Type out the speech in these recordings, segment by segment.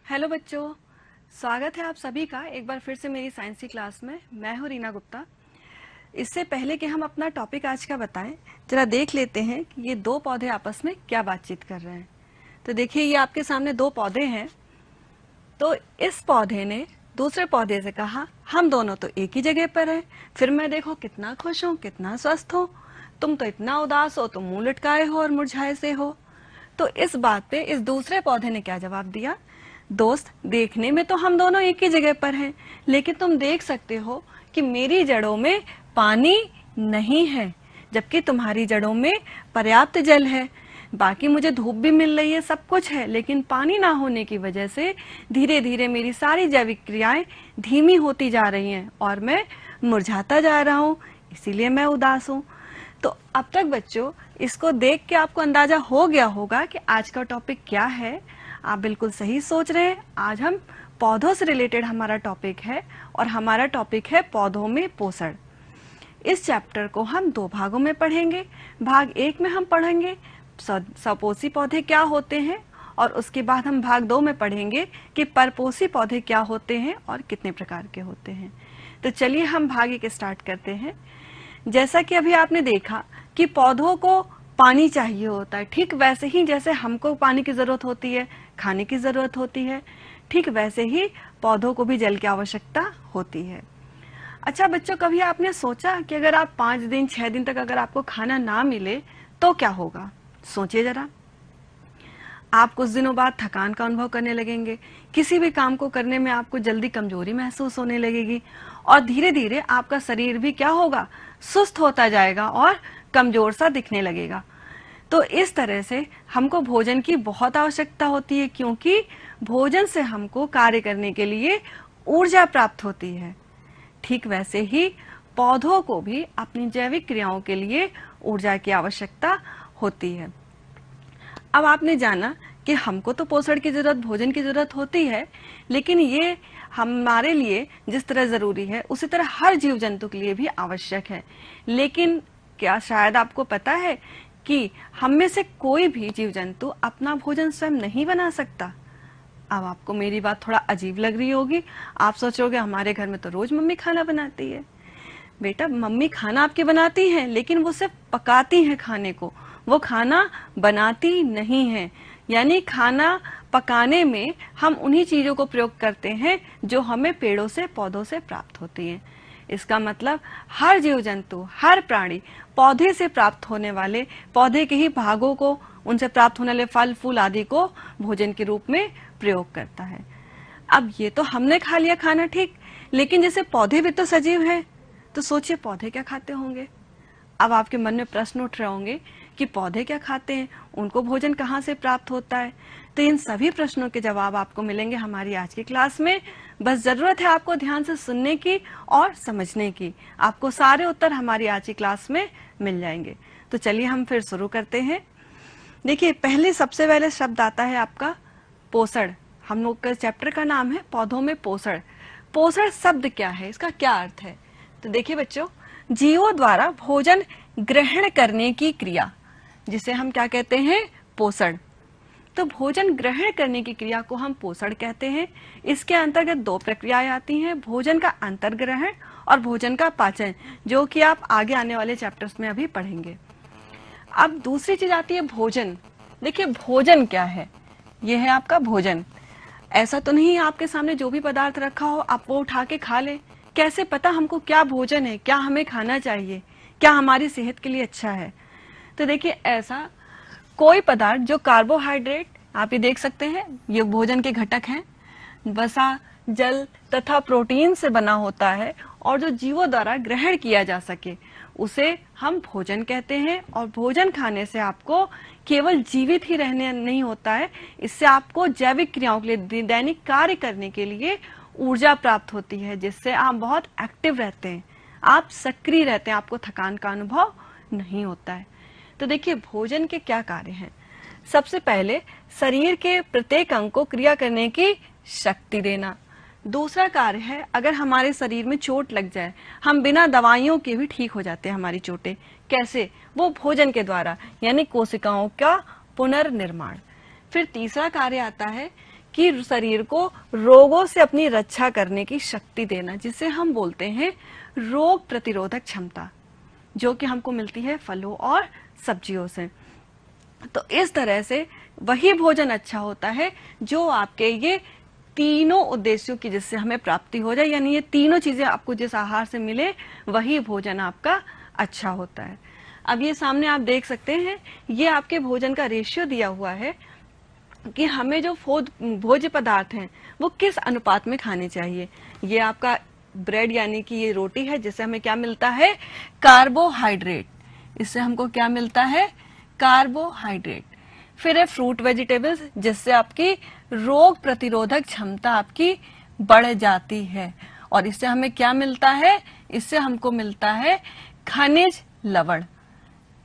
Hello बच्चों, स्वागत है आप सभी का एक बार फिर से मेरी साइंस की क्लास में। मैं हूँ रीना गुप्ता। इससे पहले कि हम अपना टॉपिक आज का बताएं, जरा देख लेते हैं कि ये दो पौधे आपस में क्या बातचीत कर रहे हैं। तो देखिए, ये आपके सामने दो पौधे हैं। तो इस पौधे ने दूसरे पौधे से कहा, हम दोनों तो एक ही जगह पर हैं, फिर मैं देखो कितना खुश हूँ, कितना स्वस्थ हूँ। तुम तो इतना उदास हो, तुम मुंह लटकाए हो और मुरझाए से हो। तो इस बात पे इस दूसरे पौधे ने क्या जवाब दिया, दोस्त देखने में तो हम दोनों एक ही जगह पर हैं, लेकिन तुम देख सकते हो कि मेरी जड़ों में पानी नहीं है, जबकि तुम्हारी जड़ों में पर्याप्त जल है। बाकी मुझे धूप भी मिल रही है, सब कुछ है, लेकिन पानी ना होने की वजह से धीरे धीरे मेरी सारी जैविक क्रियाएं धीमी होती जा रही हैं और मैं मुरझाता जा रहा हूँ, इसीलिए मैं उदास हूँ। तो अब तक बच्चों, इसको देख के आपको अंदाजा हो गया होगा कि आज का टॉपिक क्या है। आप बिल्कुल सही सोच रहे हैं। आज हम पौधों से रिलेटेड हमारा टॉपिक है और हमारा टॉपिक है पौधों में पोषण। इस चैप्टर को हम दो भागों में पढ़ेंगे। भाग एक में हम पढ़ेंगे सपोषी पौधे क्या होते हैं, और उसके बाद हम भाग दो में पढ़ेंगे कि परपोषी पौधे क्या होते हैं और कितने प्रकार के होते हैं। तो चलिए हम भाग एक स्टार्ट करते हैं। जैसा कि अभी आपने देखा कि पौधों को पानी चाहिए होता है, ठीक वैसे ही जैसे हमको पानी की जरूरत होती है, खाने की जरूरत होती है, ठीक वैसे ही पौधों को भी जल की आवश्यकता होती है। अच्छा बच्चों, कभी आपने सोचा कि अगर आप 5 दिन 6 दिन तक अगर आपको खाना ना मिले तो क्या होगा? सोचिए जरा। आप कुछ दिनों बाद थकान का अनुभव करने लगेंगे, किसी भी काम को करने में आपको जल्दी कमजोरी महसूस होने लगेगी और धीरे धीरे आपका शरीर भी क्या होगा, सुस्त होता जाएगा और कमजोर सा दिखने लगेगा। तो इस तरह से हमको भोजन की बहुत आवश्यकता होती है, क्योंकि भोजन से हमको कार्य करने के लिए ऊर्जा प्राप्त होती है। ठीक वैसे ही पौधों को भी अपनी जैविक क्रियाओं के लिए ऊर्जा की आवश्यकता होती है। अब आपने जाना कि हमको तो पोषण की जरूरत, भोजन की जरूरत होती है, लेकिन ये हमारे लिए जिस तरह जरूरी है उसी तरह हर जीव जंतु के लिए भी आवश्यक है। लेकिन क्या शायद आपको पता है कि हम में से कोई भी जीव जंतु अपना भोजन स्वयं नहीं बना सकता? अब आपको मेरी बात थोड़ा अजीब लग रही होगी। आप सोचोगे हमारे घर में तो रोज मम्मी खाना बनाती है। बेटा, मम्मी खाना आपके बनाती हैं, लेकिन वो सिर्फ पकाती हैं खाने को, वो खाना बनाती नहीं है। यानी खाना पकाने में हम उन्हीं चीजों को प्रयोग करते हैं जो हमें पेड़ों से, पौधों से प्राप्त होती हैं। इसका मतलब हर जीव जंतु, हर प्राणी पौधे से प्राप्त होने वाले, पौधे के ही भागों को, उनसे प्राप्त होने वाले फल फूल आदि को भोजन के रूप में प्रयोग करता है। अब ये तो हमने खा लिया खाना, ठीक, लेकिन जैसे पौधे भी तो सजीव हैं, तो सोचिए पौधे क्या खाते होंगे। अब आपके मन में प्रश्न उठ रहे होंगे कि पौधे क्या खाते हैं, उनको भोजन कहाँ से प्राप्त होता है। तो इन सभी प्रश्नों के जवाब आपको मिलेंगे हमारी आज की क्लास में। बस जरूरत है आपको ध्यान से सुनने की और समझने की। आपको सारे उत्तर हमारी आज की क्लास में मिल जाएंगे। तो चलिए हम फिर शुरू करते हैं। देखिए, पहले सबसे पहले शब्द आता है आपका पोषण। हम लोग का चैप्टर का नाम है पौधों में पोषण। पोषण शब्द क्या है, इसका क्या अर्थ है? तो देखिए बच्चों, जीवों द्वारा भोजन ग्रहण करने की क्रिया, जिसे हम क्या कहते हैं, पोषण। तो भोजन ग्रहण करने की क्रिया को हम पोषण कहते हैं। इसके अंतर्गत दो प्रक्रियाएं आती हैं, भोजन का अंतर्ग्रहण और भोजन का पाचन, जो कि आप आगे आने वाले चैप्टर्स में अभी पढ़ेंगे। अब दूसरी चीज आती है भोजन। देखिए, भोजन क्या है? यह है आपका भोजन। ऐसा तो नहीं आपके सामने जो भी पदार्थ रखा हो आप वो उठा के खा ले। कैसे पता हमको क्या भोजन है, क्या हमें खाना चाहिए, क्या हमारी सेहत के लिए अच्छा है? तो देखिए, ऐसा कोई पदार्थ जो कार्बोहाइड्रेट, आप ये देख सकते हैं, ये भोजन के घटक हैं, वसा, जल तथा प्रोटीन से बना होता है और जो जीवों द्वारा ग्रहण किया जा सके, उसे हम भोजन कहते हैं। और भोजन खाने से आपको केवल जीवित ही रहने नहीं होता है, इससे आपको जैविक क्रियाओं के लिए, दैनिक कार्य करने के लिए ऊर्जा प्राप्त होती है, जिससे आप बहुत एक्टिव रहते हैं, आप सक्रिय रहते हैं, आपको थकान का अनुभव नहीं होता है। तो देखिए, भोजन के क्या कार्य हैं? सबसे पहले शरीर के प्रत्येक अंग को क्रिया करने की शक्ति देना। दूसरा कार्य है, अगर हमारे शरीर में चोट लग जाए, हम बिना दवाइयों के भी ठीक हो जाते हैं हमारी चोटें। कैसे? वो भोजन के द्वारा, यानी कोशिकाओं का पुनर्निर्माण। फिर तीसरा कार्य आता है कि शरीर को रोगों से अपनी रक्षा करने की शक्ति देना, जिसे हम बोलते हैं रोग प्रतिरोधक क्षमता, जो कि हमको मिलती है फलों और सब्जियों से। तो इस तरह से वही भोजन अच्छा होता है जो आपके ये तीनों उद्देश्यों की जिससे हमें प्राप्ति हो जाए, यानी ये तीनों चीजें आपको जिस आहार से मिले वही भोजन आपका अच्छा होता है। अब ये सामने आप देख सकते हैं, ये आपके भोजन का रेशियो दिया हुआ है कि हमें जो भोज्य पदार्थ हैं वो किस अनुपात में खाने चाहिए। ये आपका ब्रेड यानी कि ये रोटी है, जिससे हमें क्या मिलता है, कार्बोहाइड्रेट। इससे हमको क्या मिलता है, कार्बोहाइड्रेट। फिर है फ्रूट वेजिटेबल्स, जिससे आपकी रोग प्रतिरोधक क्षमता आपकी बढ़ जाती है। और इससे हमें क्या मिलता है, इससे हमको मिलता है खनिज लवण।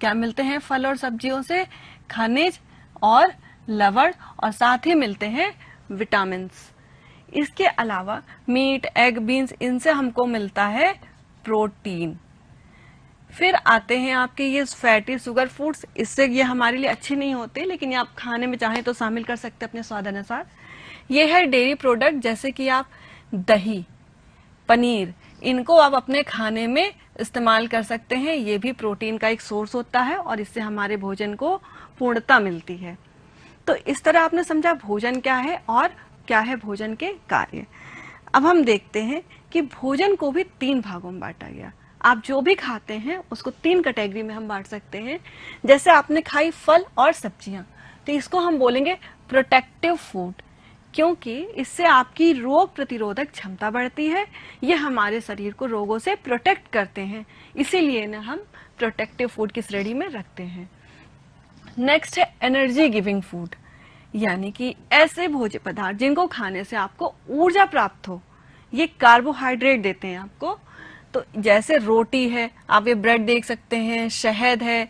क्या मिलते हैं फल और सब्जियों से, खनिज और लवण, और साथ ही मिलते हैं विटामिन्स। इसके अलावा मीट, एग, बीन्स, इनसे हमको मिलता है प्रोटीन। फिर आते हैं आपके ये फैटी शुगर फूड्स, इससे ये हमारे लिए अच्छे नहीं होते, लेकिन ये आप खाने में चाहें तो शामिल कर सकते हैं अपने स्वाद अनुसार। ये है डेयरी प्रोडक्ट, जैसे कि आप दही, पनीर, इनको आप अपने खाने में इस्तेमाल कर सकते हैं। ये भी प्रोटीन का एक सोर्स होता है और इससे हमारे भोजन को पूर्णता मिलती है। तो इस तरह आपने समझा भोजन क्या है और क्या है भोजन के कार्य। अब हम देखते हैं कि भोजन को भी 3 भागों में बांटा गया। आप जो भी खाते हैं उसको 3 कैटेगरी में हम बांट सकते हैं। जैसे आपने खाई फल और सब्जियां, तो इसको हम बोलेंगे प्रोटेक्टिव फूड, क्योंकि इससे आपकी रोग प्रतिरोधक क्षमता बढ़ती है। ये हमारे शरीर को रोगों से प्रोटेक्ट करते हैं, इसीलिए ना हम प्रोटेक्टिव फूड की श्रेणी में रखते हैं। नेक्स्ट है एनर्जी गिविंग फूड, यानी कि ऐसे भोज्य पदार्थ जिनको खाने से आपको ऊर्जा प्राप्त हो। ये कार्बोहाइड्रेट देते हैं आपको। तो जैसे रोटी है, आप ये ब्रेड देख सकते हैं, शहद है,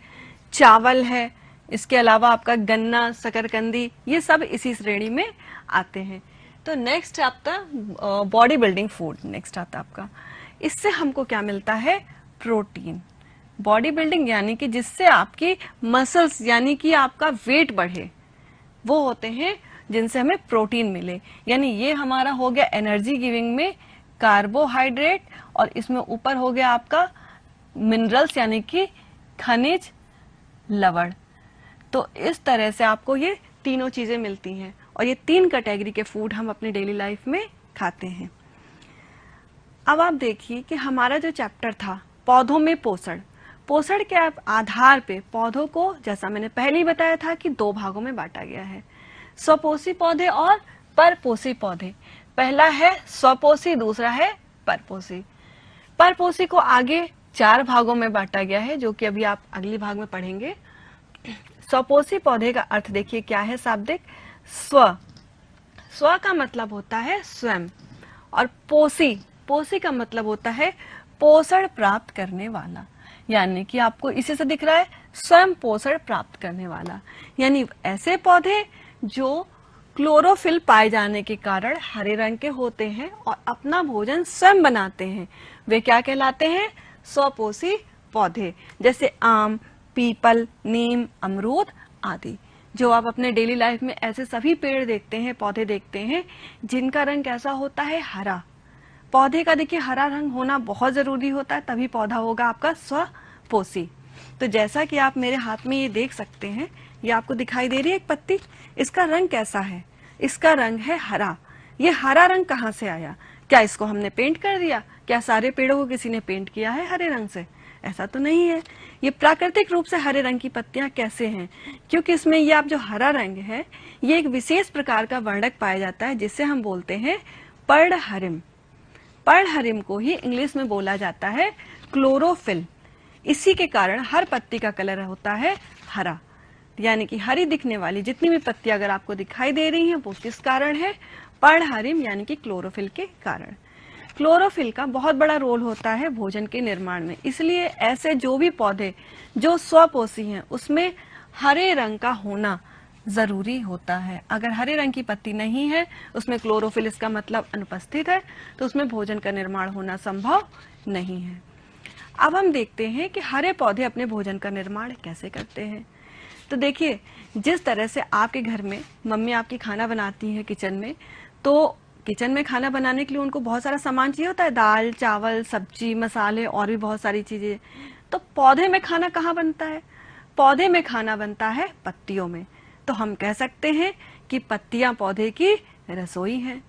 चावल है, इसके अलावा आपका गन्ना, शकरकंदी, ये सब इसी श्रेणी में आते हैं। तो नेक्स्ट आपका बॉडी बिल्डिंग फूड नेक्स्ट आता है आपका। इससे हमको क्या मिलता है, प्रोटीन। बॉडी बिल्डिंग यानी कि जिससे आपकी मसल्स यानी कि आपका वेट बढ़े, वो होते हैं जिनसे हमें प्रोटीन मिले। यानी ये हमारा हो गया एनर्जी गिविंग में कार्बोहाइड्रेट, और इसमें ऊपर हो गया आपका मिनरल्स यानी कि खनिज लवण। तो इस तरह से आपको ये तीनों चीजें मिलती हैं और ये 3 कैटेगरी के फूड हम अपनी डेली लाइफ में खाते हैं। अब आप देखिए कि हमारा जो चैप्टर था पौधों में पोषण, पोषण के आधार पे पौधों को, जैसा मैंने पहले ही बताया था, कि 2 भागों में बांटा गया है, स्वपोषी पौधे और परपोषी पौधे। पहला है स्वपोषी, दूसरा है परपोषी। परपोषी को आगे 4 भागों में बांटा गया है, जो कि अभी आप अगले भाग में पढ़ेंगे। स्वपोषी पौधे का अर्थ देखिए क्या है, शाब्दिक स्व। स्व का मतलब होता है स्वयं, और पोषी, पोषी का मतलब होता है पोषण प्राप्त करने वाला। यानी कि आपको इसी से दिख रहा है स्वयं पोषण प्राप्त करने वाला, यानी ऐसे पौधे जो क्लोरोफिल पाए जाने के कारण हरे रंग के होते हैं और अपना भोजन स्वयं बनाते हैं, वे क्या कहलाते हैं, स्वपोषी पौधे। जैसे आम, पीपल, नीम, अमरूद आदि। जो आप अपने डेली लाइफ में ऐसे सभी पेड़ देखते हैं, पौधे देखते हैं, जिनका रंग कैसा होता है, हरा। पौधे का देखिए हरा रंग होना बहुत जरूरी होता है, तभी पौधा होगा आपका स्वपोषी। तो जैसा कि आप मेरे हाथ में ये देख सकते हैं, ये आपको दिखाई दे रही है एक पत्ती, इसका रंग कैसा है, इसका रंग है हरा। ये हरा रंग कहाँ से आया, क्या इसको हमने पेंट कर दिया, क्या सारे पेड़ों को किसी ने पेंट किया है हरे रंग से, ऐसा तो नहीं है। ये प्राकृतिक रूप से हरे रंग की पत्तियां कैसे हैं, क्योंकि इसमें ये आप जो हरा रंग है, ये एक विशेष प्रकार का वर्णक पाया जाता है जिसे हम बोलते हैं पर्णहरिम। पर्णहरिम को ही इंग्लिश में बोला जाता है क्लोरोफिल। इसी के कारण हर पत्ती का कलर होता है हरा, यानी कि हरी दिखने वाली जितनी भी पत्तियां अगर आपको दिखाई दे रही हैं वो किस कारण है, पर्णहरिम यानी कि क्लोरोफिल के कारण। क्लोरोफिल का बहुत बड़ा रोल होता है भोजन के निर्माण में, इसलिए ऐसे जो भी पौधे जो स्वपोषी हैं उसमें हरे रंग का होना जरूरी होता है। अगर हरे रंग की पत्ती नहीं है, उसमें क्लोरोफिल, इसका मतलब अनुपस्थित है, तो उसमें भोजन का निर्माण होना संभव नहीं है। अब हम देखते हैं कि हरे पौधे अपने भोजन का निर्माण कैसे करते हैं। तो देखिए, जिस तरह से आपके घर में मम्मी आपकी खाना बनाती है किचन में, तो किचन में खाना बनाने के लिए उनको बहुत सारा सामान चाहिए होता है, दाल, चावल, सब्जी, मसाले और भी बहुत सारी चीजें। तो पौधे में खाना कहाँ बनता है? पौधे में खाना बनता है पत्तियों में। तो हम कह सकते हैं कि पत्तियां पौधे की रसोई है।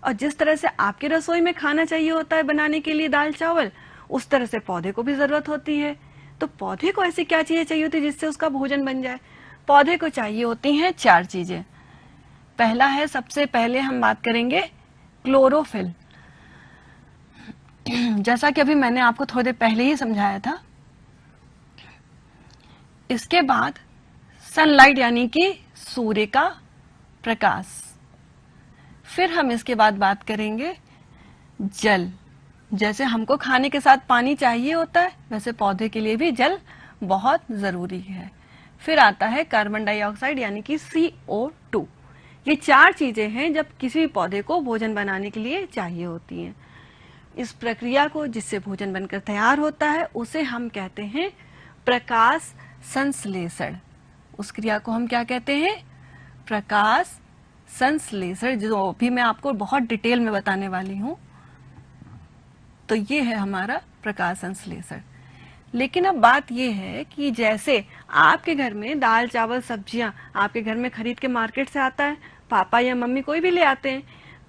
और जिस तरह से आपकी रसोई में खाना चाहिए होता है बनाने के लिए दाल चावल, उस तरह से पौधे को भी जरूरत होती है। तो पौधे को ऐसी क्या चीजें चाहिए होती है जिससे उसका भोजन बन जाए? पौधे को चाहिए होती हैं 4 चीजें। पहला है, सबसे पहले हम बात करेंगे क्लोरोफिल। जैसा कि अभी मैंने आपको थोड़ी देर पहले ही समझाया था। इसके बाद सनलाइट यानी कि सूर्य का प्रकाश। फिर हम इसके बाद बात करेंगे जल। जैसे हमको खाने के साथ पानी चाहिए होता है, वैसे पौधे के लिए भी जल बहुत जरूरी है। फिर आता है कार्बन डाइऑक्साइड यानी कि CO2। ये 4 चीजें हैं जब किसी भी पौधे को भोजन बनाने के लिए चाहिए होती हैं। इस प्रक्रिया को, जिससे भोजन बनकर तैयार होता है, उसे हम कहते हैं प्रकाश संश्लेषण। उस क्रिया को हम क्या कहते हैं? प्रकाश संश्लेषण, जो भी मैं आपको बहुत डिटेल में बताने वाली हूं। तो ये है हमारा प्रकाश संश्लेषण। लेकिन अब बात ये है कि जैसे आपके घर में दाल, चावल, सब्जियां आपके घर में खरीद के मार्केट से आता है, पापा या मम्मी कोई भी ले आते हैं,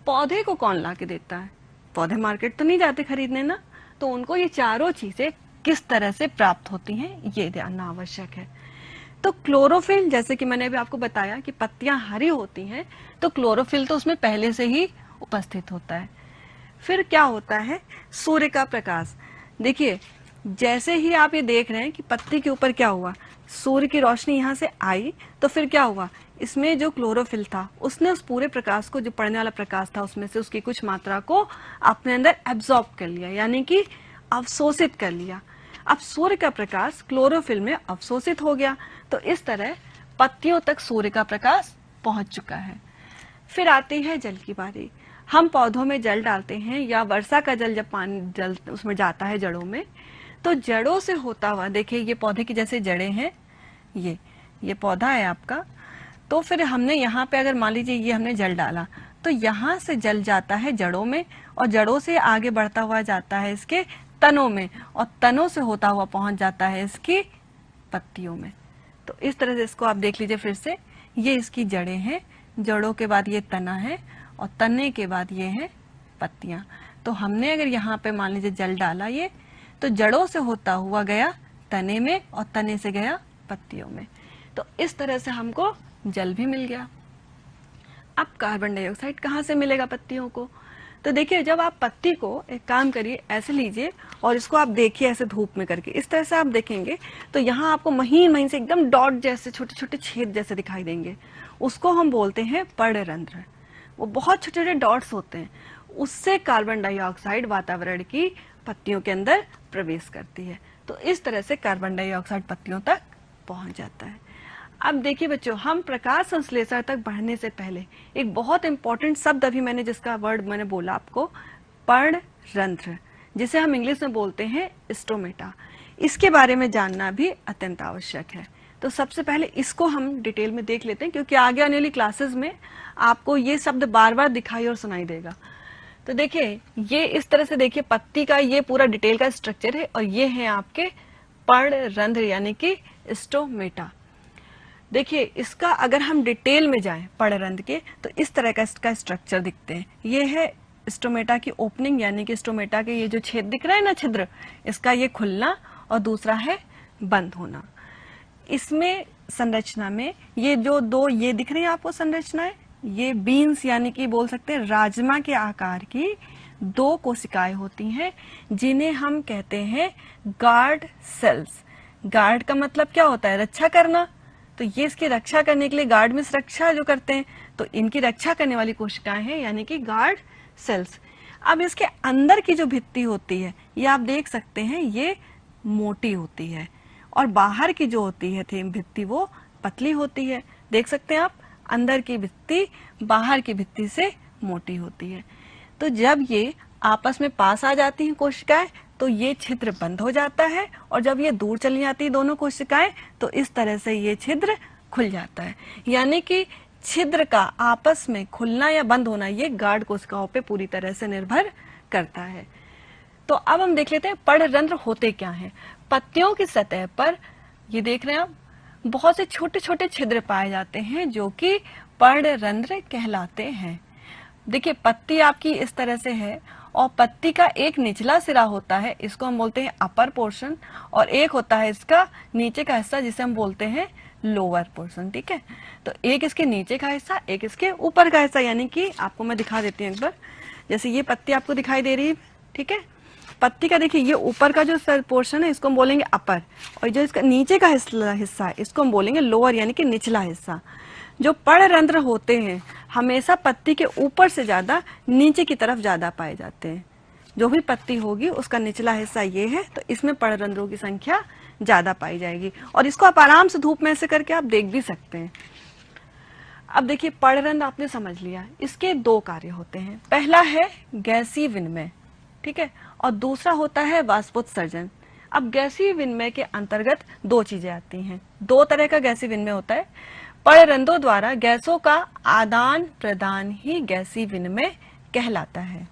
पौधे को कौन ला के देता है? पौधे मार्केट तो नहीं जाते खरीदने ना। तो उनको ये चारों चीजें किस तरह से प्राप्त होती हैं, ये जानना आवश्यक है। तो क्लोरोफिल, जैसे कि मैंने अभी आपको बताया कि पत्तियां हरी होती हैं, तो क्लोरोफिल तो उसमें पहले से ही उपस्थित होता है। फिर क्या होता है? सूर्य का प्रकाश। देखिए, जैसे ही आप ये देख रहे हैं कि पत्ती के ऊपर क्या हुआ, सूर्य की रोशनी यहाँ से आई, तो फिर क्या हुआ, इसमें जो क्लोरोफिल था उसने उस पूरे प्रकाश को, जो पड़ने वाला प्रकाश था, उसमें से उसकी कुछ मात्रा को अपने अंदर एब्जॉर्ब कर लिया, यानी कि अवशोषित कर लिया। अब सूर्य का प्रकाश क्लोरोफिल में अवशोषित हो गया, तो इस तरह पत्तियों तक सूर्य का प्रकाश पहुंच चुका है। फिर आती है जल की बारी। हम पौधों में जल डालते हैं, या वर्षा का जल, जब पानी जल उसमें जाता है जड़ों में, तो जड़ों से होता हुआ, देखिए ये पौधे की जैसे जड़ें हैं, ये पौधा है आपका। तो फिर हमने यहाँ पे, अगर मान लीजिए ये हमने जल डाला, तो यहाँ से जल जाता है जड़ों में, और जड़ों से आगे बढ़ता हुआ जाता है इसके तनों में, और तनों से होता हुआ पहुंच जाता है इसकी पत्तियों में। तो इस तरह से इसको आप देख लीजिए फिर से, ये इसकी जड़ें हैं, जड़ों के बाद ये तना है, और तने के बाद ये है पत्तियां। तो हमने अगर यहाँ पे मान लीजिए जल डाला, ये तो जड़ों से होता हुआ गया तने में, और तने से गया पत्तियों में। तो इस तरह से हमको जल भी मिल गया। अब कार्बन डाइऑक्साइड कहाँ से मिलेगा पत्तियों को? तो देखिए, जब आप पत्ती को, एक काम करिए, ऐसे लीजिए और इसको आप देखिए ऐसे धूप में करके, इस तरह से आप देखेंगे तो यहाँ आपको महीन महीन से एकदम डॉट जैसे, छोटे छोटे छेद जैसे दिखाई देंगे। उसको हम बोलते हैं पर्णरंध्र। वो बहुत छोटे छोटे डॉट्स होते हैं, उससे कार्बन डाइऑक्साइड वातावरण की पत्तियों के अंदर प्रवेश करती है। तो इस तरह से कार्बन डाइऑक्साइड पत्तियों तक पहुंच जाता है। अब देखिए बच्चों, हम प्रकाश संश्लेषण तक बढ़ने से पहले एक बहुत इंपॉर्टेंट शब्द, अभी मैंने जिसका वर्ड मैंने बोला आपको, पर्णरंध्र, जिसे हम इंग्लिश में बोलते हैं स्टोमेटा, इसके बारे में जानना भी अत्यंत आवश्यक है। तो सबसे पहले इसको हम डिटेल में देख लेते हैं, क्योंकि आगे आने वाली क्लासेस में आपको ये शब्द बार बार दिखाई और सुनाई देगा। तो देखिए, ये इस तरह से देखिए, पत्ती का ये पूरा डिटेल का स्ट्रक्चर है, और ये है आपके पर्णरंध्र यानी कि स्टोमेटा। देखिए, इसका अगर हम डिटेल में जाएं पर्णरंध्र के, तो इस तरह का इसका स्ट्रक्चर दिखते हैं। ये है स्टोमेटा की ओपनिंग, यानी कि स्टोमेटा के ये जो छेद दिख रहा है ना, छिद्र, इसका ये खुलना, और दूसरा है बंद होना। इसमें संरचना में ये जो दो ये दिख रही है आपको संरचनाएं, ये बीन्स यानी कि बोल सकते हैं राजमा के आकार की 2 कोशिकाएं होती हैं, जिन्हें हम कहते हैं गार्ड सेल्स। गार्ड का मतलब क्या होता है? रक्षा करना। तो ये इसकी रक्षा करने के लिए, गार्ड में रक्षा जो करते हैं, तो इनकी रक्षा करने वाली कोशिकाएं हैं, यानी कि गार्ड सेल्स। अब इसके अंदर की जो भित्ति होती है, ये आप देख सकते हैं, ये मोटी होती है, और बाहर की जो होती है भित्ति, वो पतली होती है। देख सकते हैं आप, अंदर की भित्ति बाहर की भित्ति से मोटी होती है। तो जब ये आपस में पास आ जाती हैं कोशिकाएं, तो ये छिद्र बंद हो जाता है, और जब ये दूर चली जाती है दोनों कोशिकाएं, तो इस तरह से ये छिद्र खुल जाता है। यानी कि छिद्र का आपस में खुलना या बंद होना ये गार्ड कोशिकाओं पे पूरी तरह से निर्भर करता है। तो अब हम देख लेते हैं पर्णरंध्र होते क्या हैं। पत्तियों की सतह पर ये देख रहे हैं आप, बहुत से छोटे छोटे छिद्र पाए जाते हैं जो कि पर्णरंध्र कहलाते हैं। देखिए पत्ती आपकी इस तरह से है और पत्ती का एक निचला सिरा होता है, इसको हम बोलते हैं अपर पोर्शन, और एक होता है इसका नीचे का हिस्सा जिसे हम बोलते हैं लोअर पोर्शन। ठीक है, तो एक इसके नीचे का हिस्सा, एक इसके ऊपर का हिस्सा। यानी कि आपको मैं दिखा देती हूँ एक बार, जैसे ये पत्ती आपको दिखाई दे रही है। ठीक है, पत्ती का देखिए ये ऊपर का जो पोर्शन है इसको हम बोलेंगे अपर, और जो इसका नीचे का हिस्सा है इसको हम बोलेंगे लोअर यानी कि निचला हिस्सा। जो पर्णरंध्र होते हैं हमेशा पत्ती के ऊपर से ज्यादा नीचे की तरफ ज्यादा पाए जाते हैं। जो भी पत्ती होगी उसका निचला हिस्सा ये है, तो इसमें पर्णरंध्रों की संख्या ज्यादा पाई जाएगी, और इसको आप आराम से धूप में ऐसे करके आप देख भी सकते हैं। अब देखिए पर्णरंध्र आपने समझ लिया, इसके दो कार्य होते हैं। पहला है गैसीय विनिमय, ठीक है, और दूसरा होता है वाष्पोत्सर्जन। अब गैसीय विनिमय के अंतर्गत दो चीजें आती हैं। दो तरह का गैसीय विनिमय होता है। पर्णरंध्रों द्वारा गैसों का आदान प्रदान ही गैसीय विनिमय कहलाता है।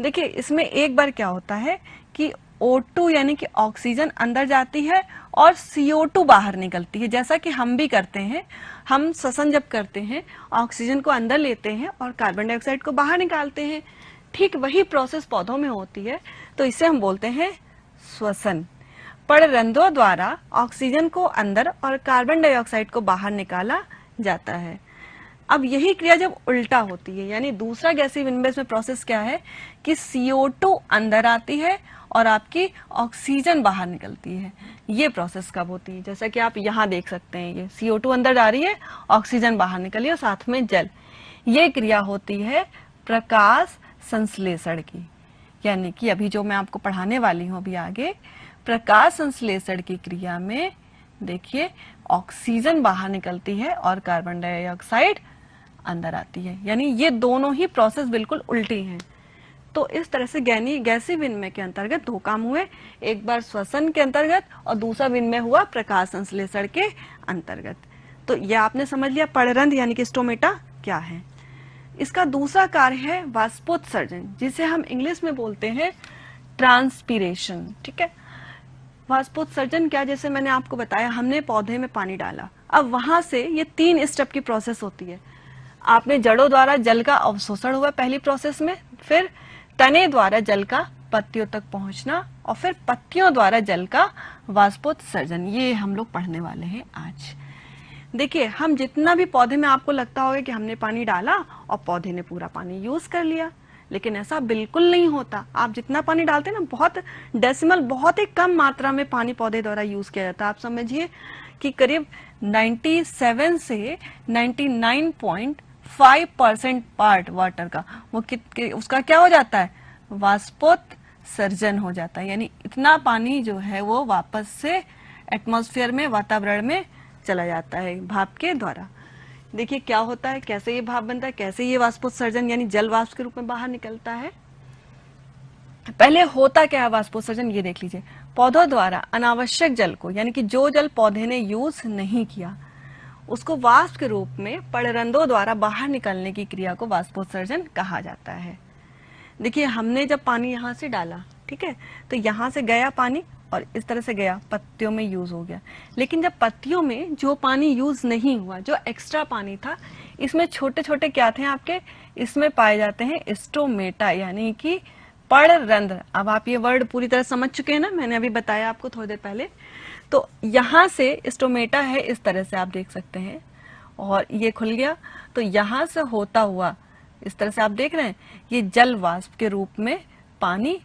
देखिए इसमें एक बार क्या होता है कि O2 यानी कि ऑक्सीजन अंदर जाती है और CO2 बाहर निकलती है। जैसा कि हम भी करते हैं, हम श्वसन जब करते हैं ऑक्सीजन को अंदर लेते हैं और कार्बन डाइऑक्साइड को बाहर निकालते हैं। ठीक वही प्रोसेस पौधों में होती है, तो इसे हम बोलते हैं श्वसन। पर्णरंध्रों द्वारा ऑक्सीजन को अंदर और कार्बन डाइऑक्साइड को बाहर निकाला जाता है। अब यही क्रिया जब उल्टा होती है, यानी दूसरा गैसीय विनिमय में प्रोसेस क्या है कि CO2 अंदर आती है और आपकी ऑक्सीजन बाहर निकलती है। ये प्रोसेस कब होती है, जैसा कि आप यहाँ देख सकते हैं, ये CO2 अंदर जा रही है, ऑक्सीजन बाहर निकली और साथ में जल। ये क्रिया होती है प्रकाश संश्लेषण की। यानी कि अभी जो मैं आपको पढ़ाने वाली हूँ अभी आगे, प्रकाश संश्लेषण की क्रिया में देखिए ऑक्सीजन बाहर निकलती है और कार्बन डाइऑक्साइड अंदर आती है। यानी ये दोनों ही प्रोसेस बिल्कुल उल्टी हैं। तो इस तरह से गैसीय विनिमय के अंतर्गत दो काम हुए, एक बार श्वसन के अंतर्गत और दूसरा विनिमय हुआ प्रकाश संश्लेषण के अंतर्गत। तो यह आपने समझ लिया पर्णरंध्र यानी कि स्टोमेटा क्या है। इसका दूसरा कार्य है वाष्पोत्सर्जन, जिसे हम इंग्लिश में बोलते हैं ट्रांसपीरेशन। ठीक है, वाष्पोत्सर्जन क्या, जैसे मैंने आपको बताया हमने पौधे में पानी डाला, अब वहां से ये 3 स्टेप की प्रोसेस होती है। आपने जड़ों द्वारा जल का अवशोषण हुआ पहली प्रोसेस में, फिर तने द्वारा जल का पत्तियों तक पहुंचना, और फिर पत्तियों द्वारा जल का वाष्पोत्सर्जन। ये हम लोग पढ़ने वाले हैं आज। देखिए हम जितना भी पौधे में, आपको लगता होगा कि हमने पानी डाला और पौधे ने पूरा पानी यूज कर लिया, लेकिन ऐसा बिल्कुल नहीं होता। आप जितना पानी डालते हैं ना, बहुत डेसिमल, बहुत ही कम मात्रा में पानी पौधे द्वारा यूज किया जाता है। आप समझिए कि करीब 97 से 99.5% पार्ट वाटर का वो उसका क्या हो जाता है, वाष्पोत्सर्जन हो जाता है। यानी इतना पानी जो है वो वापस से एटमॉस्फेयर में, वातावरण में चला जाता है भाप के द्वारा। देखिए क्या होता है, कैसे ये भाप बनता है, कैसे ये वाष्पोत्सर्जन यानी जल वाष्प के रूप में बाहर निकलता है। पहले होता क्या है वाष्पोत्सर्जन, ये देख लीजिए। पौधों द्वारा अनावश्यक जल को, यानी कि जो जल पौधे ने यूज नहीं किया, उसको वाष्प के रूप में पर्णरंध्रों द्वारा बाहर निकलने की क्रिया को वाष्पोत्सर्जन कहा जाता है। देखिए हमने जब पानी यहाँ से डाला, ठीक है, तो यहाँ से गया पानी और इस तरह से गया, पत्तियों में यूज हो गया। लेकिन जब पत्तियों में जो पानी यूज नहीं हुआ, जो एक्स्ट्रा पानी था, इसमें छोटे छोटे क्या थे आपके, इसमें पाए जाते हैं स्टोमेटा यानी कि पर्णरंध्र। अब आप ये वर्ड पूरी तरह समझ चुके हैं ना, मैंने अभी बताया आपको थोड़ी देर पहले। तो यहाँ से स्टोमेटा है, इस तरह से आप देख सकते हैं, और ये खुल गया, तो यहाँ से होता हुआ इस तरह से आप देख रहे हैं, ये जल वाष्प के रूप में पानी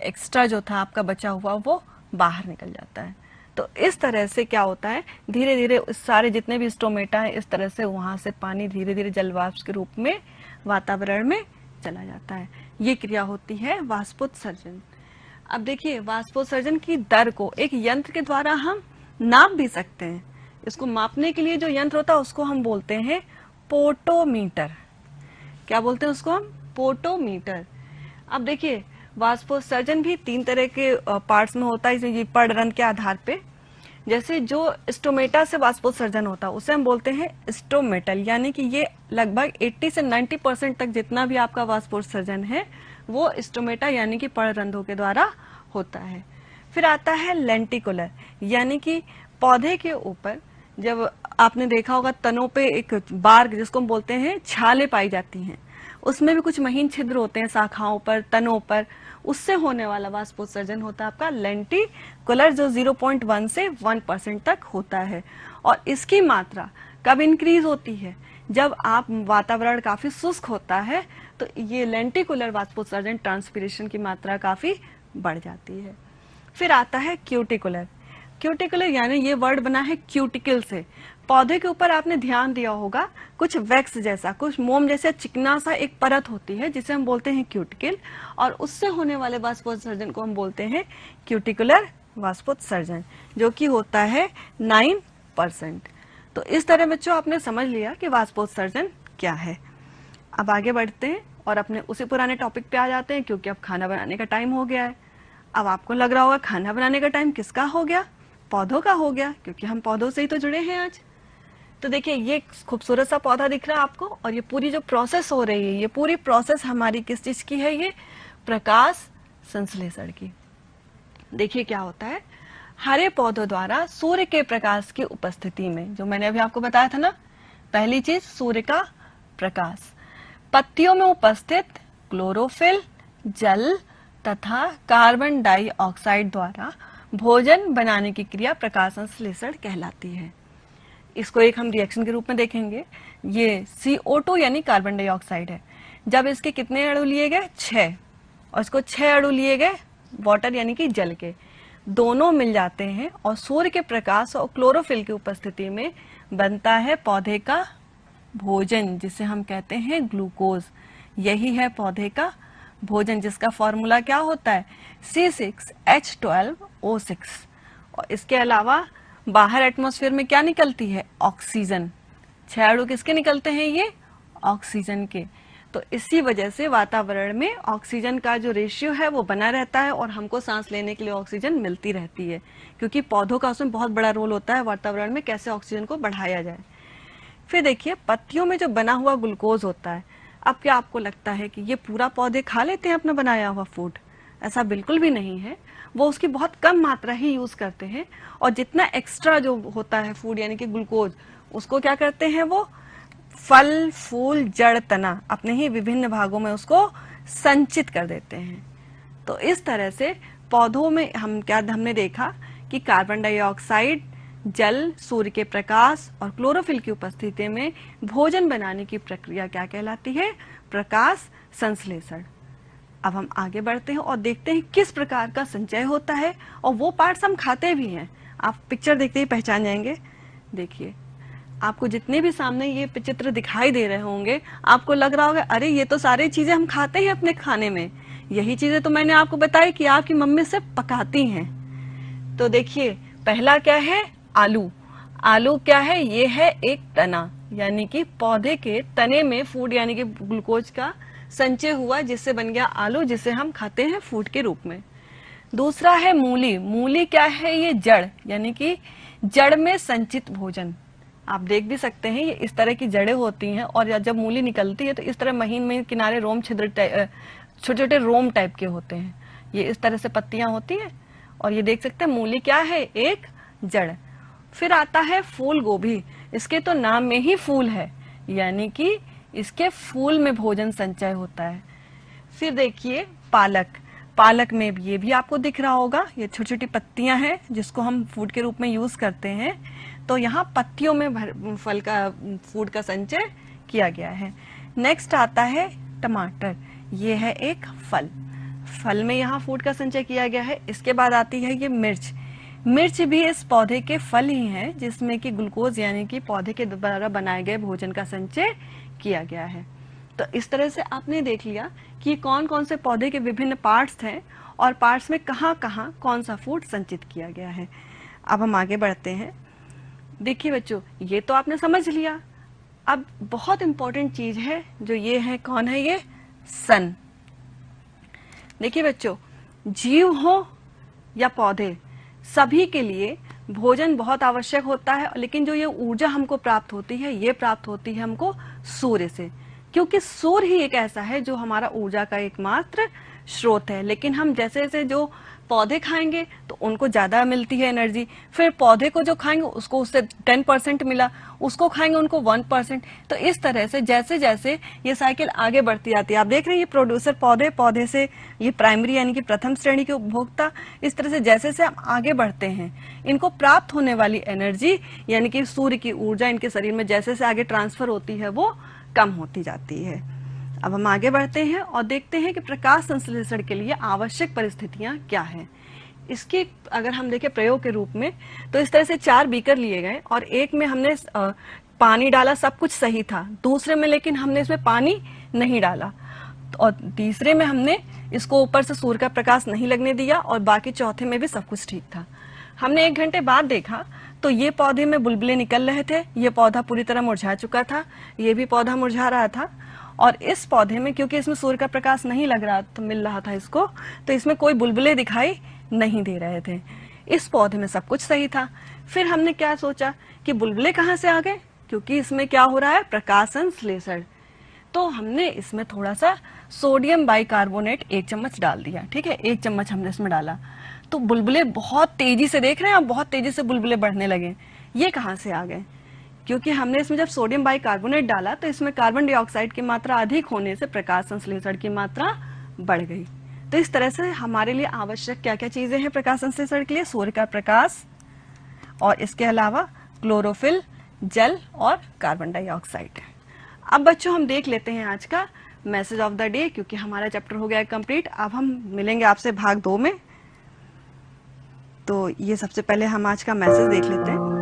एक्स्ट्रा जो था आपका बचा हुआ वो बाहर निकल जाता है। तो इस तरह से क्या होता है, धीरे धीरे सारे जितने भी स्टोमेटा है, इस तरह से वहां से पानी धीरे धीरे जल वाष्प के रूप में वातावरण में चला जाता है। ये क्रिया होती है वाष्पोत्सर्जन। अब देखिए वाष्पोत्सर्जन की दर को एक यंत्र के द्वारा हम नाप भी सकते हैं। इसको मापने के लिए जो यंत्र होता है उसको हम बोलते हैं पोटोमीटर। क्या बोलते हैं उसको हम, पोटोमीटर। अब देखिए वाष्पोत्सर्जन भी 3 तरह के पार्ट्स में होता है, पर्णरंध्र के आधार पे। जैसे जो स्टोमेटा से वाष्पोत्सर्जन होता है उसे हम बोलते हैं स्टोमेटल, यानी कि ये लगभग 80 से 90% तक जितना भी आपका वाष्पोत्सर्जन है वो स्टोमेटा यानी कि पर्णरंध्रों के द्वारा होता है। फिर आता है लेंटिकुलर, यानी कि पौधे के ऊपर जब आपने देखा होगा तनों पे एक बार्ग जिसको हम बोलते हैं छाले पाई जाती हैं, उसमें भी कुछ महीन छिद्र होते हैं शाखाओं पर, तनों पर, उससे होने वाला वाष्पोत्सर्जन होता है आपका लेंटिकुलर, जो 0.1 से 1% तक होता है। और इसकी मात्रा कब इंक्रीज होती है? जब आप वातावरण काफी शुष्क होता है तो ये लेंटिकुलर वाष्पोत्सर्जन ट्रांसपिरेशन की मात्रा काफी बढ़ जाती है। फिर आता है क्यूटिकुलर। क्यूटिकुलर यानी ये वर्ड बना है क्यूटिकल से। पौधे के ऊपर आपने ध्यान दिया होगा कुछ वैक्स जैसा, कुछ मोम जैसा चिकना सा एक परत होती है जिसे हम बोलते हैं क्यूटिकल, और उससे होने वाले वाष्पोत्सर्जन को हम बोलते हैं क्यूटिकुलर वाष्पोत्सर्जन, जो कि होता है 9%। तो इस तरह बच्चों आपने समझ लिया कि वाष्पोत्सर्जन क्या है। अब आगे बढ़ते हैं और अपने उसी पुराने टॉपिक पे आ जाते हैं, क्योंकि अब खाना बनाने का टाइम हो गया है। अब आपको लग रहा होगा खाना बनाने का टाइम किसका हो गया? पौधों का हो गया, क्योंकि हम पौधों से ही तो जुड़े हैं आज। तो देखिए ये खूबसूरत सा पौधा दिख रहा है आपको, और ये पूरी जो प्रोसेस हो रही है, ये पूरी प्रोसेस हमारी किस चीज की है? ये प्रकाश संश्लेषण की। देखिए क्या होता है, हरे पौधों द्वारा सूर्य के प्रकाश की उपस्थिति में, जो मैंने अभी आपको बताया था ना, पहली चीज सूर्य का प्रकाश, पत्तियों में उपस्थित क्लोरोफिल, जल तथा कार्बन डाइऑक्साइड द्वारा भोजन बनाने की क्रिया प्रकाश संश्लेषण कहलाती है। इसको एक हम रिएक्शन के रूप में देखेंगे। ये CO2 यानी कार्बन डाइऑक्साइड है। जब इसके कितने अणु लिए गए? 6, और इसको 6 अणु लिए गए वाटर यानी कि जल के, दोनों मिल जाते हैं और सूर्य के प्रकाश और क्लोरोफिल की उपस्थिति में बनता है पौधे का भोजन, जिसे हम कहते हैं ग्लूकोज। यही है पौधे का भोजन, जिसका फॉर्मूला क्या होता है? C6H12O6। और इसके अलावा बाहर एटमॉस्फेयर में क्या निकलती है? ऑक्सीजन। 6 अणु किसके निकलते हैं? ये ऑक्सीजन के। तो इसी वजह से वातावरण में ऑक्सीजन का जो रेशियो है वो बना रहता है और हमको सांस लेने के लिए ऑक्सीजन मिलती रहती है, क्योंकि पौधों का उसमें बहुत बड़ा रोल होता है वातावरण में कैसे ऑक्सीजन को बढ़ाया जाए। फिर देखिए पत्तियों में जो बना हुआ ग्लूकोज होता है, अब क्या आपको लगता है कि ये पूरा पौधे खा लेते हैं अपना बनाया हुआ फूड? ऐसा बिल्कुल भी नहीं है। वो उसकी बहुत कम मात्रा ही यूज करते हैं, और जितना एक्स्ट्रा जो होता है फूड यानी कि ग्लूकोज, उसको क्या करते हैं? वो फल, फूल, जड़, तना अपने ही विभिन्न भागों में उसको संचित कर देते हैं। तो इस तरह से पौधों में हमने देखा कि कार्बन डाइऑक्साइड, जल, सूर्य के प्रकाश और क्लोरोफिल की उपस्थिति में भोजन बनाने की प्रक्रिया क्या कहलाती है? प्रकाश संश्लेषण। अब हम आगे बढ़ते हैं और देखते हैं किस प्रकार का संचय होता है, और वो पार्ट्स हम खाते भी हैं। आप पिक्चर देखते ही पहचान जाएंगे। देखिए आपको जितने भी सामने ये चित्र दिखाई दे रहे होंगे, आपको लग रहा होगा अरे ये तो सारी चीजें हम खाते हैं अपने खाने में, यही चीजें तो मैंने आपको बताई कि आपकी मम्मी से पकाती हैं। तो देखिए पहला क्या है? आलू। आलू क्या है? ये है एक तना, यानी कि पौधे के तने में फूड यानी कि ग्लूकोज का संचय हुआ, जिससे बन गया आलू, जिसे हम खाते हैं फूड के रूप में। दूसरा है मूली। मूली क्या है? ये जड़, यानी कि जड़ में संचित भोजन। आप देख भी सकते हैं ये इस तरह की जड़ें होती हैं, और जब मूली निकलती है तो इस तरह महीन महीन किनारे रोम छिद्र, छोटे छोटे रोम टाइप के होते हैं। ये इस तरह से पत्तियां होती हैं, और ये देख सकते हैं मूली क्या है? एक जड़। फिर आता है फूल गोभी। इसके तो नाम में ही फूल है, यानी कि इसके फूल में भोजन संचय होता है। फिर देखिए पालक। पालक में ये भी आपको दिख रहा होगा, ये छोटी छोटी पत्तियां हैं जिसको हम फूड के रूप में यूज करते हैं। तो यहाँ पत्तियों में फल का फूड का संचय किया गया है। नेक्स्ट आता है टमाटर। ये है एक फल, फल में यहाँ फूड का संचय किया गया है। इसके बाद आती है ये मिर्च। मिर्च भी इस पौधे के फल ही हैं, जिसमें कि ग्लूकोज यानी कि पौधे के द्वारा बनाए गए भोजन का संचय किया गया है। तो इस तरह से आपने देख लिया कि कौन कौन से पौधे के विभिन्न पार्ट्स हैं और पार्ट्स में कहाँ कहाँ कौन सा फूड संचित किया गया है। अब हम आगे बढ़ते हैं। देखिए बच्चों, ये तो आपने समझ लिया। अब बहुत इंपॉर्टेंट चीज है जो ये है, कौन है ये? सन। देखिए बच्चों, जीव हो या पौधे, सभी के लिए भोजन बहुत आवश्यक होता है, लेकिन जो ये ऊर्जा हमको प्राप्त होती है ये प्राप्त होती है हमको सूर्य से, क्योंकि सूर्य ही एक ऐसा है जो हमारा ऊर्जा का एकमात्र स्रोत है। लेकिन हम जैसे जैसे जो पौधे खाएंगे तो उनको ज्यादा मिलती है एनर्जी, फिर पौधे को जो खाएंगे उसको उससे 10% मिला, उसको खाएंगे उनको 1%। तो इस तरह से जैसे जैसे ये साइकिल आगे बढ़ती जाती है, आप देख रहे हैं ये प्रोड्यूसर पौधे, पौधे से ये प्राइमरी यानी कि प्रथम श्रेणी के उपभोक्ता। इस तरह से जैसे जैसे हम आगे बढ़ते हैं इनको प्राप्त होने वाली एनर्जी यानी कि सूर्य की ऊर्जा इनके शरीर में जैसे जैसे आगे ट्रांसफर होती है वो कम होती जाती है। अब हम आगे बढ़ते हैं और देखते हैं कि प्रकाश संश्लेषण के लिए आवश्यक परिस्थितियां क्या है। इसकी अगर हम देखें प्रयोग के रूप में तो इस तरह से 4 बीकर लिए गए और एक में हमने पानी डाला, सब कुछ सही था। दूसरे में लेकिन हमने इसमें पानी नहीं डाला और तीसरे में हमने इसको ऊपर से सूर्य का प्रकाश नहीं लगने दिया और बाकी चौथे में भी सब कुछ ठीक था। हमने 1 घंटे बाद देखा तो ये पौधे में बुलबुले निकल रहे थे, ये पौधा पूरी तरह मुरझा चुका था, ये भी पौधा मुरझा रहा था। और इस पौधे में क्योंकि इसमें सूर्य का प्रकाश नहीं लग रहा तो मिल रहा था इसको, तो इसमें कोई बुलबुले दिखाई नहीं दे रहे थे। इस पौधे में सब कुछ सही था। फिर हमने क्या सोचा कि बुलबुले कहाँ से आ गए, क्योंकि इसमें क्या हो रहा है, प्रकाश संश्लेषण। तो हमने इसमें थोड़ा सा सोडियम बाइकार्बोनेट 1 चम्मच डाल दिया। ठीक है, 1 चम्मच हमने इसमें डाला तो बुलबुले बहुत तेजी से, देख रहे हैं आप, बहुत तेजी से बुलबुले बढ़ने लगे। ये कहाँ से आ गए, क्योंकि हमने इसमें जब सोडियम बाइकार्बोनेट डाला तो इसमें कार्बन डाइऑक्साइड की मात्रा अधिक होने से प्रकाश संश्लेषण की मात्रा बढ़ गई। तो इस तरह से हमारे लिए आवश्यक क्या क्या चीजें हैं प्रकाश संश्लेषण के लिए, सूर्य का प्रकाश और इसके अलावा क्लोरोफिल, जल और कार्बन डाइऑक्साइड। अब बच्चों हम देख लेते हैं आज का मैसेज ऑफ द डे, क्योंकि हमारा चैप्टर हो गया है कंप्लीट। अब हम मिलेंगे आपसे भाग 2 में। तो ये सबसे पहले हम आज का मैसेज देख लेते हैं।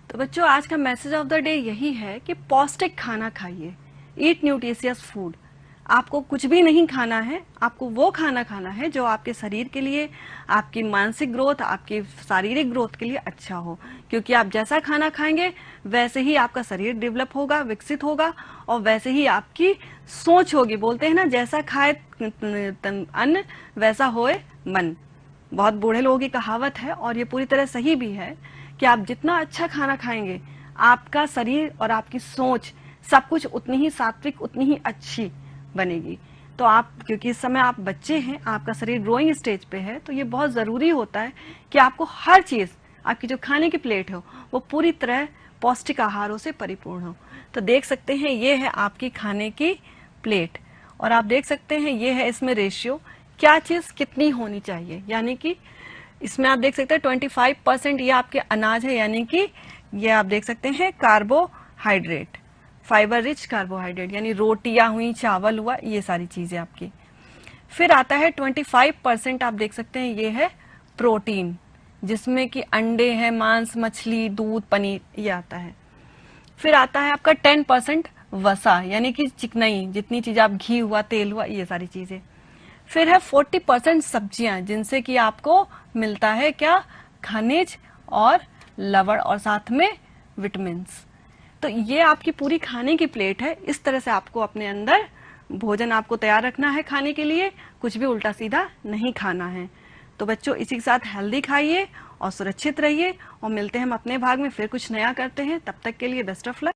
तो बच्चों आज का मैसेज ऑफ द डे यही है कि पौष्टिक खाना खाइए, ईट न्यूट्रिशियस फूड। आपको कुछ भी नहीं खाना है, आपको वो खाना खाना है जो आपके शरीर के लिए, आपकी मानसिक ग्रोथ, आपकी शारीरिक ग्रोथ के लिए अच्छा हो, क्योंकि आप जैसा खाना खाएंगे वैसे ही आपका शरीर डेवलप होगा, विकसित होगा और वैसे ही आपकी सोच होगी। बोलते हैं ना, जैसा खाए अन्न वैसा होए मन। बहुत बूढ़े लोगों की कहावत है और ये पूरी तरह सही भी है कि आप जितना अच्छा खाना खाएंगे आपका शरीर और आपकी सोच सब कुछ उतनी ही सात्विक, उतनी ही अच्छी बनेगी। तो आप, क्योंकि इस समय आप बच्चे हैं, आपका शरीर ग्रोइंग स्टेज पे है, तो ये बहुत जरूरी होता है कि आपको हर चीज, आपकी जो खाने की प्लेट हो वो पूरी तरह पौष्टिक आहारों से परिपूर्ण हो। तो देख सकते हैं ये है आपकी खाने की प्लेट और आप देख सकते हैं ये है इसमें रेशियो, क्या चीज कितनी होनी चाहिए। यानी कि इसमें आप देख सकते हैं 25% ये आपके अनाज है, यानी कि ये आप देख सकते हैं कार्बोहाइड्रेट, फाइबर रिच कार्बोहाइड्रेट, यानी रोटियां हुई, चावल हुआ, ये सारी चीजें आपकी। फिर आता है 25% आप देख सकते हैं ये है प्रोटीन, जिसमें कि अंडे हैं, मांस, मछली, दूध, पनीर, ये आता है। फिर आता है आपका 10% वसा, यानी कि चिकनाई, जितनी चीज आप, घी हुआ, तेल हुआ, ये सारी चीजें। फिर है 40% सब्जियां, जिनसे कि आपको मिलता है क्या, खनिज और लवण और साथ में विटामिन्स। तो ये आपकी पूरी खाने की प्लेट है। इस तरह से आपको अपने अंदर भोजन आपको तैयार रखना है खाने के लिए, कुछ भी उल्टा सीधा नहीं खाना है। तो बच्चों इसी के साथ हेल्दी खाइए और सुरक्षित रहिए और मिलते हैं हम अपने भाग में, फिर कुछ नया करते हैं। तब तक के लिए बेस्ट ऑफ लक।